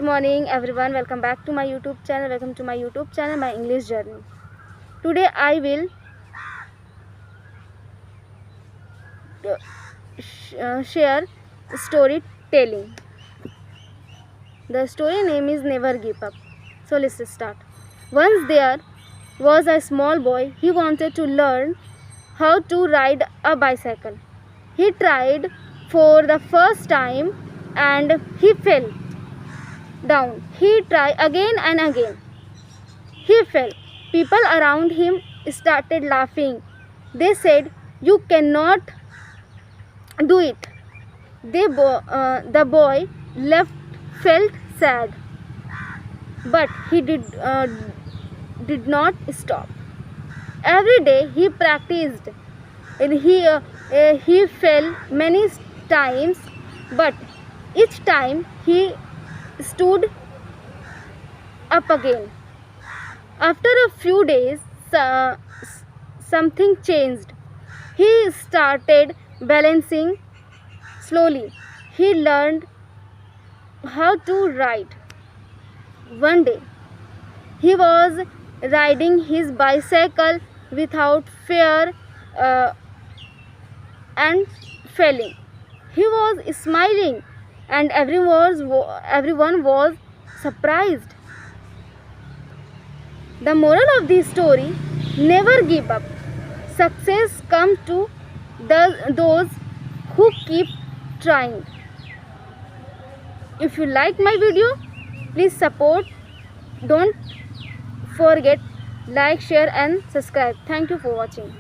Good morning everyone, welcome back to my YouTube channel. Welcome to my YouTube channel, My English Journey. Today I will share storytelling. The story name is Never Give Up. So let's start. Once there was a small boy. He wanted to learn how to ride a bicycle. He tried for the first time and he fell down. He tried again and again. He fell. People around him started laughing. They said, "You cannot do it." The boy felt sad, but he did not stop. Every day he practiced, and he fell many times, but each time he stood up again. After a few days, something changed. He started balancing slowly. He learned how to ride. One day, he was riding his bicycle without fear and falling. He was smiling, and everyone was surprised. The moral of this story: never give up. Success comes to those who keep trying. If you like my video, please support. Don't forget like, share and subscribe. Thank you for watching.